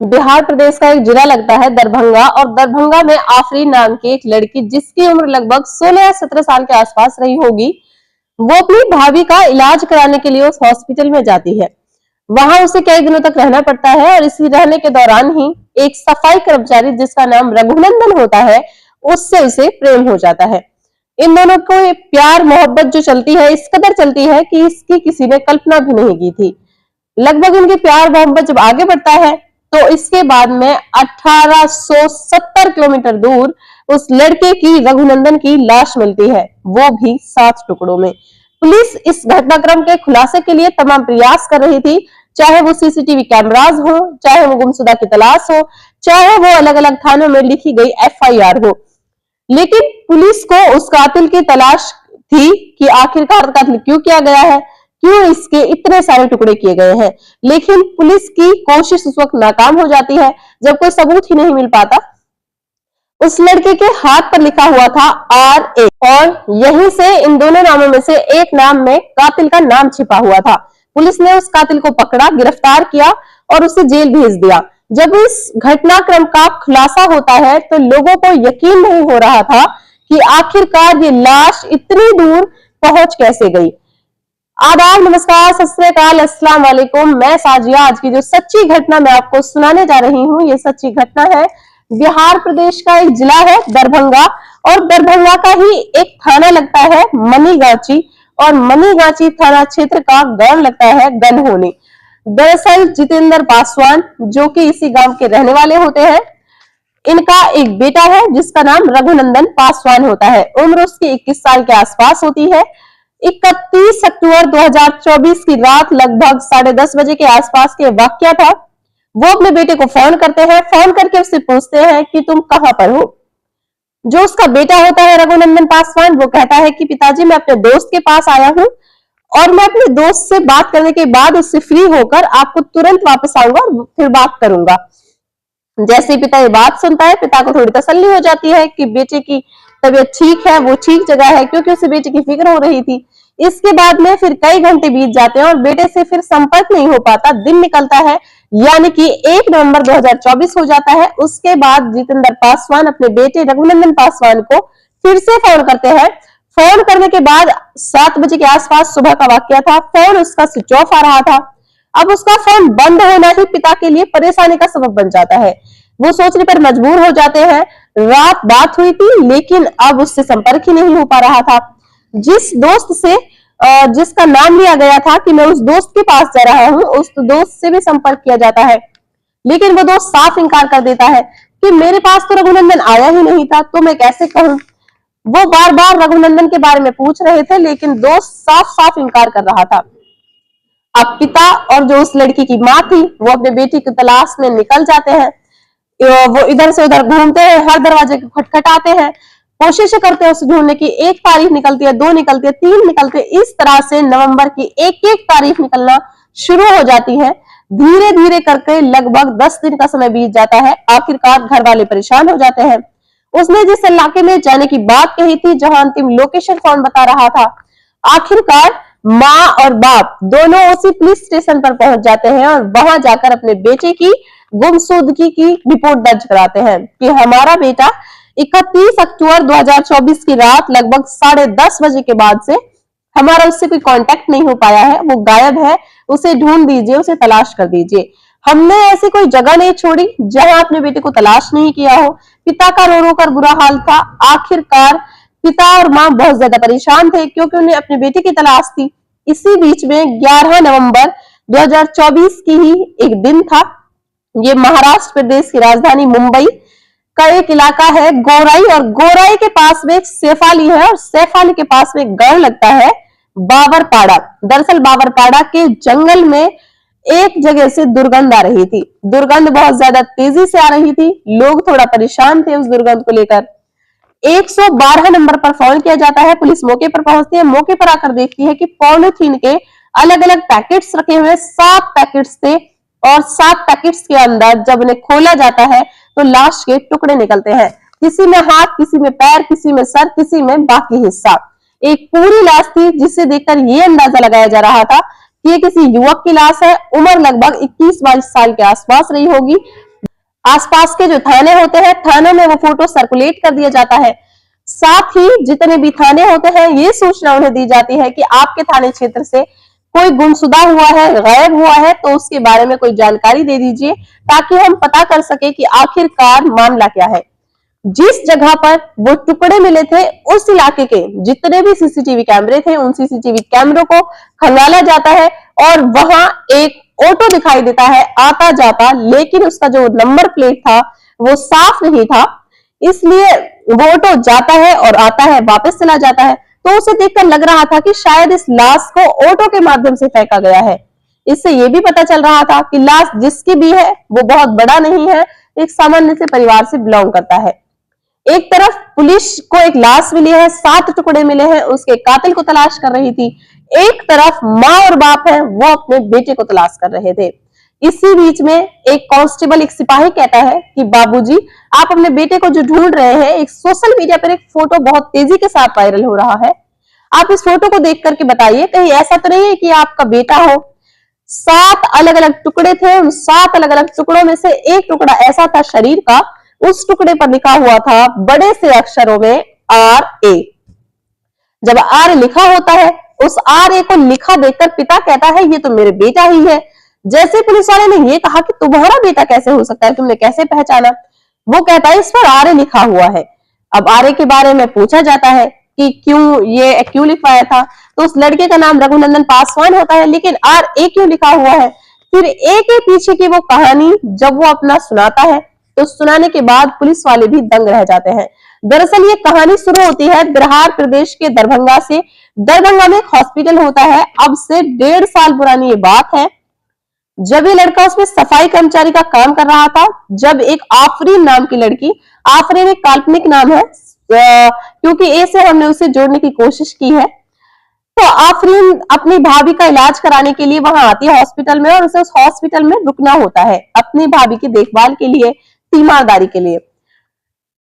बिहार प्रदेश का एक जिला लगता है दरभंगा, और दरभंगा में आफरीन नाम की एक लड़की, जिसकी उम्र लगभग 16 या 17 साल के आसपास रही होगी, वो अपनी भाभी का इलाज कराने के लिए उस हॉस्पिटल में जाती है। वहां उसे कई दिनों तक रहना पड़ता है, और इसी रहने के दौरान ही एक सफाई कर्मचारी जिसका नाम रघुनंदन होता है, उससे उसे प्रेम हो जाता है। इन दोनों को प्यार मोहब्बत जो चलती है, इस कदर चलती है कि इसकी किसी ने कल्पना भी नहीं की थी। लगभग इनके प्यार मोहब्बत जब आगे बढ़ता है, तो इसके बाद में 1870 किलोमीटर दूर उस लड़के की, रघुनंदन की लाश मिलती है, वो भी 7 टुकड़ों में। पुलिस इस घटनाक्रम के खुलासे के लिए तमाम प्रयास कर रही थी, चाहे वो सीसीटीवी कैमरास हो, चाहे वो गुमशुदा की तलाश हो, चाहे वो अलग अलग थानों में लिखी गई एफआईआर हो। लेकिन पुलिस को उस कातिल की तलाश थी कि आखिरकार कत्ल क्यों किया गया है, क्यों इसके इतने सारे टुकड़े किए गए हैं। लेकिन पुलिस की कोशिश उस वक्त नाकाम हो जाती है जब कोई सबूत ही नहीं मिल पाता। उस लड़के के हाथ पर लिखा हुआ था RA, और यहीं से इन दोनों नामों में से एक नाम में कातिल का नाम छिपा हुआ था। पुलिस ने उस कातिल को पकड़ा, गिरफ्तार किया और उसे जेल भेज दिया। जब इस घटनाक्रम का खुलासा होता है, तो लोगों को यकीन नहीं हो रहा था कि आखिरकार ये लाश इतनी दूर पहुंच कैसे गई। आदाब, नमस्कार, सत श्री अकाल, अस्सलाम वालेकुम। मैं साजिया। आज की जो सच्ची घटना मैं आपको सुनाने जा रही हूँ, ये सच्ची घटना है बिहार प्रदेश का एक जिला है दरभंगा, और दरभंगा का ही एक थाना लगता है मनीगाची, और मनीगाची थाना क्षेत्र का गांव लगता है गनहोनी। दरअसल जितेंद्र पासवान, जो कि इसी गांव के रहने वाले होते हैं, इनका एक बेटा है जिसका नाम रघुनंदन पासवान होता है। उम्र उसकी 21 साल के आसपास होती है। 31 अक्टूबर 2024 की रात लगभग 10:30 बजे के आसपास के वाकया था। वो अपने बेटे को फोन करते हैं, फोन करके उससे पूछते हैं कि तुम कहां पर हो। जो उसका बेटा होता है रघुनंदन पासवान, वो कहता है कि पिताजी, मैं अपने दोस्त के पास आया हूं, और मैं अपने दोस्त से बात करने के बाद उससे फ्री होकर आपको तुरंत वापस आऊंगा और फिर बात करूंगा। जैसे ही पिता ये बात सुनता है, पिता को थोड़ी तसल्ली हो जाती है कि बेटे की तबीयत ठीक है, वो ठीक जगह है, क्योंकि उसे बेटे की फिक्र हो रही थी। इसके बाद में फिर कई घंटे बीत जाते हैं और बेटे से फिर संपर्क नहीं हो पाता। दिन निकलता है, यानी कि 1 नवंबर 2024 हो जाता है। उसके बाद जितेंद्र पासवान अपने बेटे रघुनंदन पासवान को फिर से फोन करते हैं। फोन करने के बाद 7 बजे के आसपास सुबह का वाकया था। फोन उसका स्विच ऑफ आ रहा था। अब उसका फोन बंद होना ही पिता के लिए परेशानी का सबब बन जाता है। वो सोचने पर मजबूर हो जाते हैं। रात बात हुई थी, लेकिन अब उससे संपर्क ही नहीं हो पा रहा था। जिस दोस्त से जिसका नाम लिया गया था कि मैं उस दोस्त के पास जा रहा हूं, उस दोस्त से भी संपर्क किया जाता है, लेकिन वो दोस्त साफ इनकार कर देता है कि मेरे पास तो रघुनंदन आया ही नहीं था, तो मैं कैसे कहूं। वो बार बार रघुनंदन के बारे में पूछ रहे थे, लेकिन दोस्त साफ साफ इनकार कर रहा था। अब पिता और जो उस लड़की की माँ थी, वो अपने बेटी की तलाश में निकल जाते हैं। वो इधर से उधर घूमते हैं, हर दरवाजे को खटखटाते हैं, कोशिश करते हैं उसे ढूंढने की। 1 तारीख निकलती है, 2 निकलती है, 3 निकलती है। इस तरह से नवंबर की एक तारीख निकलना शुरू हो जाती है। धीरे धीरे करके लगभग 10 दिन का समय बीत जाता है। आखिरकार घर वाले परेशान हो जाते हैं। उसने जिस इलाके में जाने की बात कही थी, जहां अंतिम लोकेशन कौन बता रहा था, आखिरकार माँ और बाप दोनों उसी पुलिस स्टेशन पर पहुंच जाते हैं और वहां जाकर अपने बेटे की गुमशुदगी की रिपोर्ट दर्ज कराते हैं कि हमारा बेटा 31 अक्टूबर 2024 की रात लगभग 10:30 बजे के बाद से हमारा उससे कोई कांटेक्ट नहीं हो पाया है, वो गायब है, उसे ढूंढ दीजिए, उसे तलाश कर दीजिए। हमने ऐसी कोई जगह नहीं छोड़ी जहां अपने बेटे को तलाश नहीं किया हो। पिता का रो रो कर बुरा हाल था। आखिरकार पिता और माँ बहुत ज्यादा परेशान थे, क्योंकि उन्हें अपने बेटे की तलाश थी। इसी बीच में 11 नवंबर 2024 की ही एक दिन था। ये महाराष्ट्र प्रदेश की राजधानी मुंबई का एक इलाका है गोराई, और गोराई के पास में एक सैफाली है, और सैफाली के पास में एक गांव लगता है बावरपाड़ा। दरअसल बावरपाड़ा के जंगल में एक जगह से दुर्गंध आ रही थी। दुर्गंध बहुत ज्यादा तेजी से आ रही थी। लोग थोड़ा परेशान थे उस दुर्गंध को लेकर। 112 नंबर पर फोन किया जाता है। पुलिस मौके पर पहुंचती है। मौके पर आकर देखती है कि पॉलिथीन के अलग अलग पैकेट्स रखे हुए, 7 पैकेट्स थे, और 7 पैकेट्स के अंदर जब उन्हें खोला जाता है तो लाश के टुकड़े निकलते हैं। किसी में हाथ, किसी में पैर, किसी में सर, किसी में बाकी हिस्सा। एक पूरी लाश थी, जिसे देखकर ये अंदाजा लगाया जा रहा था कि ये किसी युवक की लाश है। उम्र लगभग 21-22 साल के आसपास रही होगी। आसपास के जो थाने होते हैं, थानों में वो फोटो सर्कुलेट कर दिया जाता है। साथ ही जितने भी थाने होते हैं, ये सूचना उन्हें दी जाती है कि आपके थाने क्षेत्र से कोई गुमशुदा हुआ है, गायब हुआ है, तो उसके बारे में कोई जानकारी दे दीजिए, ताकि हम पता कर सके कि आखिरकार मामला क्या है। जिस जगह पर वो टुकड़े मिले थे, उस इलाके के जितने भी सीसीटीवी कैमरे थे, उन सीसीटीवी कैमरों को खंगाला जाता है और वहां एक ऑटो दिखाई देता है आता जाता, लेकिन उसका जो नंबर प्लेट था वो साफ नहीं था, इसलिए वो ऑटो जाता है और आता है, वापस चला जाता है। तो उसे देखकर लग रहा था कि शायद इस लाश को ऑटो के माध्यम से फेंका गया है। इससे ये भी पता चल रहा था कि लाश जिसकी भी है वो बहुत बड़ा नहीं है, एक सामान्य से परिवार से बिलोंग करता है। एक तरफ पुलिस को एक लाश मिली है, 7 टुकड़े मिले हैं, उसके कातिल को तलाश कर रही थी। एक तरफ माँ और बाप है, वो अपने बेटे को तलाश कर रहे थे। इसी बीच में एक कांस्टेबल, एक सिपाही कहता है कि बाबूजी, आप अपने बेटे को जो ढूंढ रहे हैं, एक सोशल मीडिया पर एक फोटो बहुत तेजी के साथ वायरल हो रहा है, आप इस फोटो को देख करके बताइए, कहीं ऐसा तो नहीं है कि आपका बेटा हो। 7 अलग अलग टुकड़े थे, उन 7 अलग अलग टुकड़ों में से एक टुकड़ा ऐसा था शरीर का, उस टुकड़े पर लिखा हुआ था बड़े से अक्षरों में RA। जब R लिखा होता है, उस RA को लिखा देखकर पिता कहता है ये तो मेरे बेटा ही है। जैसे पुलिस वाले ने ये कहा कि तुम्हारा बेटा कैसे हो सकता है, तुमने कैसे पहचाना, वो कहता है इस पर RA लिखा हुआ है। अब RA के बारे में पूछा जाता है कि क्यों लिखवाया था, तो उस लड़के का नाम रघुनंदन पासवान होता है, लेकिन RA क्यों लिखा हुआ है। फिर A के पीछे की वो कहानी जब वो अपना सुनाता है, तो सुनाने के बाद पुलिस वाले भी दंग रह जाते हैं। दरअसल ये कहानी शुरू होती है बिहार प्रदेश के दरभंगा से। दरभंगा में एक हॉस्पिटल होता है, अब से 1.5 साल पुरानी ये बात है। जब ये लड़का उसमें सफाई कर्मचारी का काम कर रहा था, जब एक आफरीन नाम की लड़की, आफरीन एक काल्पनिक नाम है क्योंकि ए से हमने उसे जोड़ने की कोशिश की है, तो आफरीन अपनी भाभी का इलाज कराने के लिए वहां आती है हॉस्पिटल में, और उसे उस हॉस्पिटल में रुकना होता है अपनी भाभी की देखभाल के लिए, तीमारदारी के लिए।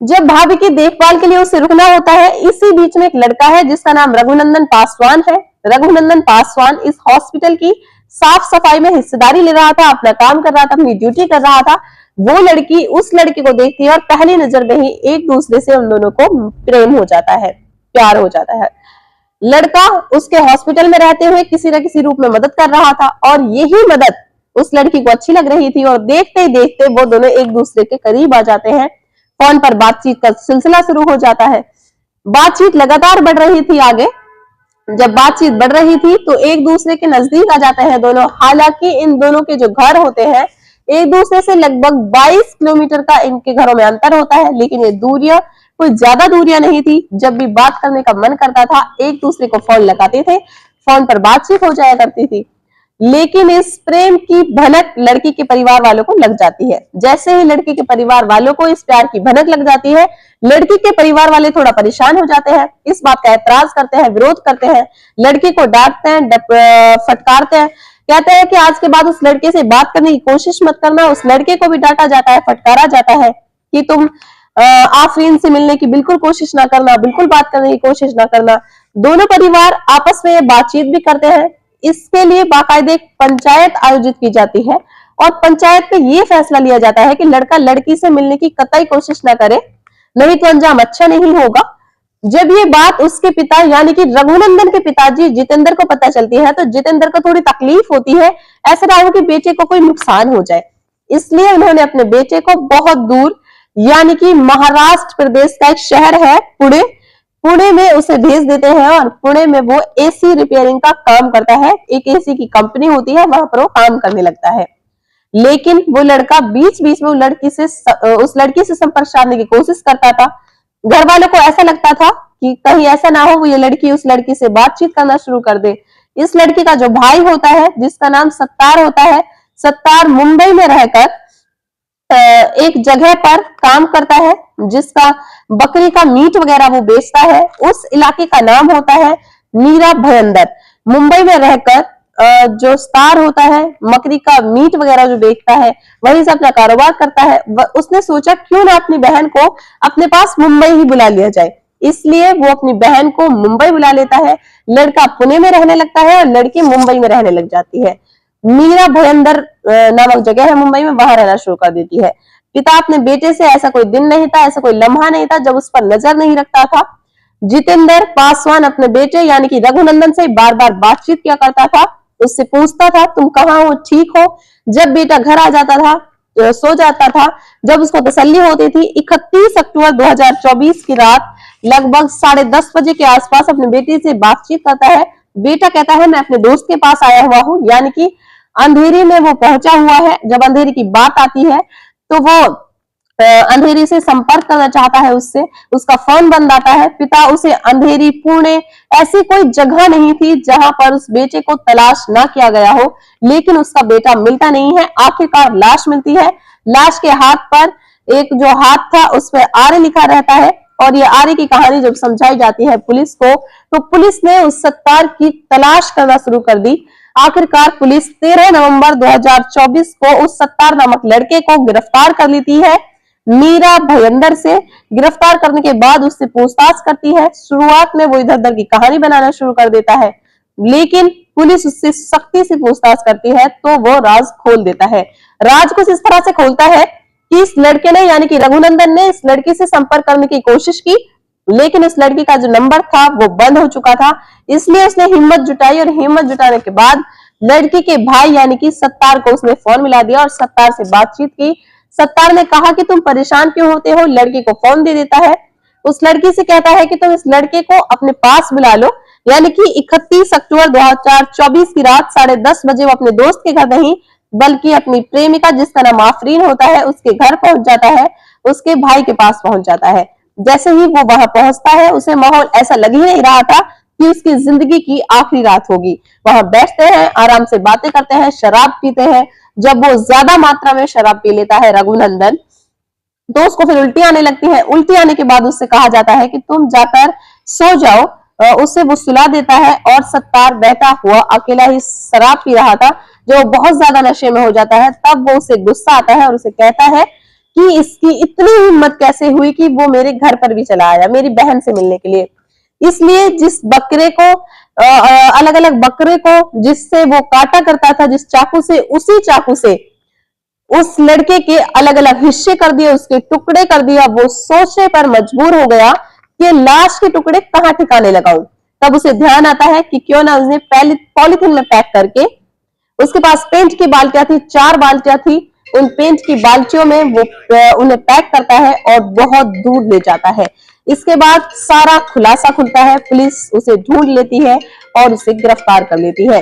जब भाभी की देखभाल के लिए उसे रुकना होता है, इसी बीच में एक लड़का है जिसका नाम रघुनंदन पासवान है। रघुनंदन पासवान इस हॉस्पिटल की साफ सफाई में हिस्सेदारी ले रहा था, अपना काम कर रहा था, अपनी ड्यूटी कर रहा था। वो लड़की उस लड़के को देखती है और पहली नजर में ही एक दूसरे से उन दोनों को प्रेम हो जाता है, प्यार हो जाता है। लड़का उसके हॉस्पिटल में रहते हुए किसी न किसी रूप में मदद कर रहा था, और यही मदद उस लड़की को अच्छी लग रही थी, और देखते ही देखते वो दोनों एक दूसरे के करीब आ जाते हैं। फोन पर बातचीत का सिलसिला शुरू हो जाता है। बातचीत लगातार बढ़ रही थी आगे। जब बातचीत बढ़ रही थी तो एक दूसरे के नजदीक आ जाते हैं दोनों। हालांकि इन दोनों के जो घर होते हैं, एक दूसरे से लगभग 22 किलोमीटर का इनके घरों में अंतर होता है, लेकिन ये दूरियां कोई ज्यादा दूरियां नहीं थी। जब भी बात करने का मन करता था, एक दूसरे को फोन लगाते थे, फोन पर बातचीत हो जाया करती थी। लेकिन इस प्रेम की भनक लड़की के परिवार वालों को लग जाती है। जैसे ही लड़की के परिवार वालों को इस प्यार की भनक लग जाती है, लड़की के परिवार वाले थोड़ा परेशान हो जाते हैं, इस बात का एतराज करते हैं, विरोध करते हैं, लड़की को डांटते हैं, फटकारते हैं, कहते हैं कि आज के बाद उस लड़के से बात करने की कोशिश मत करना। उस लड़के को भी डांटा जाता है, फटकारा जाता है कि तुम आफरीन से मिलने की बिल्कुल कोशिश ना करना, बिल्कुल बात करने की कोशिश ना करना। दोनों परिवार आपस में बातचीत भी करते हैं। इसके लिए बाकायदे एक पंचायत आयोजित की जाती है, और पंचायत में ये फैसला लिया जाता है कि लड़का लड़की से मिलने की कतई कोशिश ना करे, नहीं तो अंजाम अच्छा नहीं होगा। जब ये बात उसके पिता यानी कि रघुनंदन के पिताजी जितेंद्र को पता चलती है, तो जितेंद्र को थोड़ी तकलीफ होती है, ऐसा ना हो कि बेटे को कोई नुकसान हो जाए। इसलिए उन्होंने अपने बेटे को बहुत दूर यानी कि महाराष्ट्र प्रदेश का एक शहर है पुणे में उसे भेज देते हैं, और पुणे में वो एसी रिपेयरिंग का काम करता है। एक एसी की कंपनी होती है, वहां पर वो काम करने लगता है। लेकिन वो लड़का बीच बीच में उस लड़की से संपर्क साधने की कोशिश करता था। घर वालों को ऐसा लगता था कि कहीं ऐसा ना हो ये लड़की उस लड़की से बातचीत करना शुरू कर दे। इस लड़की का जो भाई होता है, जिसका नाम सत्तार होता है, सत्तार मुंबई में रहकर एक जगह पर काम करता है, जिसका बकरी का मीट वगैरह वो बेचता है। उस इलाके का नाम होता है मीरा भयंदर। मुंबई में रहकर जो स्टार होता है, बकरी का मीट वगैरह जो बेचता है, वहीं से अपना कारोबार करता है। उसने सोचा क्यों ना अपनी बहन को अपने पास मुंबई ही बुला लिया जाए, इसलिए वो अपनी बहन को मुंबई बुला लेता है। लड़का पुणे में रहने लगता है और लड़की मुंबई में रहने लग जाती है। मीरा भयंदर नामक जगह है मुंबई में, वहां रहना शुरू कर देती है। पिता अपने बेटे से ऐसा कोई दिन नहीं था, ऐसा कोई लम्हा नहीं था जब उस पर नजर नहीं रखता था। जितेंद्र पासवान अपने बेटे यानी कि रघुनंदन से बार बार बातचीत किया करता था, उससे पूछता था तुम कहाँ हो, ठीक हो। जब बेटा घर आ जाता था, सो जाता था, जब उसको तसल्ली होती थी। 31 अक्टूबर 2024 की रात लगभग 10:30 बजे के आसपास अपने बेटे से बातचीत करता है। बेटा कहता है मैं अपने दोस्त के पास आया हुआ हूँ, यानी कि अंधेरी में वो पहुंचा हुआ है। जब अंधेरी की बात आती है तो वो अंधेरी से संपर्क करना चाहता है उससे, उसका फोन बंद आता है। पिता उसे अंधेरी, पुणे, ऐसी कोई जगह नहीं थी जहां पर उस बेटे को तलाश ना किया गया हो, लेकिन उसका बेटा मिलता नहीं है। आखिरकार लाश मिलती है। लाश के हाथ पर एक जो हाथ था उस पर आर्य लिखा रहता है, और ये आर्य की कहानी जब समझाई जाती है पुलिस को, तो पुलिस ने उस सत्तार की तलाश करना शुरू कर दी। आखिरकार पुलिस 13 नवंबर 2024 को उस सत्तार नामक लड़के को गिरफ्तार कर लेती है। मीरा भयंदर से गिरफ्तार करने के बाद उससे पूछताछ करती है। शुरुआत में वो इधर उधर की कहानी बनाना शुरू कर देता है, लेकिन पुलिस उससे सख्ती से पूछताछ करती है तो वो राज खोल देता है। राज कुछ इस तरह से खोलता है कि इस लड़के ने यानी कि रघुनंदन ने इस लड़की से संपर्क करने की कोशिश की, लेकिन इस लड़की का जो नंबर था वो बंद हो चुका था। इसलिए उसने हिम्मत जुटाई, और हिम्मत जुटाने के बाद लड़की के भाई यानी कि सत्तार को उसने फोन मिला दिया और सत्तार से बातचीत की। सत्तार ने कहा कि तुम परेशान क्यों होते हो, लड़की को फोन दे देता है। उस लड़की से कहता है कि तुम इस लड़के को अपने पास बुला लो, यानी कि 31 अक्टूबर 2024 की रात 10:30 बजे वो अपने दोस्त के घर नहीं बल्कि अपनी प्रेमिका जिसका नाम आफरीन होता है उसके घर पहुंच जाता है, उसके भाई के पास पहुंच जाता है। जैसे ही वो वहां पहुंचता है उसे माहौल ऐसा लग ही नहीं रहा था कि उसकी जिंदगी की आखिरी रात होगी। वहां बैठते हैं, आराम से बातें करते हैं, शराब पीते हैं। जब वो ज्यादा मात्रा में शराब पी लेता है रघुनंदन, तो उसको फिर उल्टी आने लगती है। उल्टी आने के बाद उससे कहा जाता है कि तुम जाकर सो जाओ। उसे वो सुला देता है और सत्तार बैठा हुआ अकेला ही शराब पी रहा था। जो बहुत ज्यादा नशे में हो जाता है तब वो उसे गुस्सा आता है और उसे कहता है कि इसकी इतनी हिम्मत कैसे हुई कि वो मेरे घर पर भी चला आया मेरी बहन से मिलने के लिए। इसलिए जिस बकरे को अलग अलग बकरे को जिससे वो काटा करता था जिस चाकू से, उसी चाकू से उस लड़के के अलग अलग हिस्से कर दिए, उसके टुकड़े कर दिया। वो सोचने पर मजबूर हो गया कि लाश के टुकड़े कहाँ ठिकाने लगाऊं। तब उसे ध्यान आता है कि क्यों ना उन्हें पहले पॉलिथीन में पैक करके, उसके पास पेंट की बाल्टियां थी, 4 बाल्टियां थी, उन पेंट की बाल्टियों में वो उन्हें पैक करता है और बहुत दूर ले जाता है। इसके बाद सारा खुलासा खुलता है, पुलिस उसे ढूंढ लेती है और उसे गिरफ्तार कर लेती है।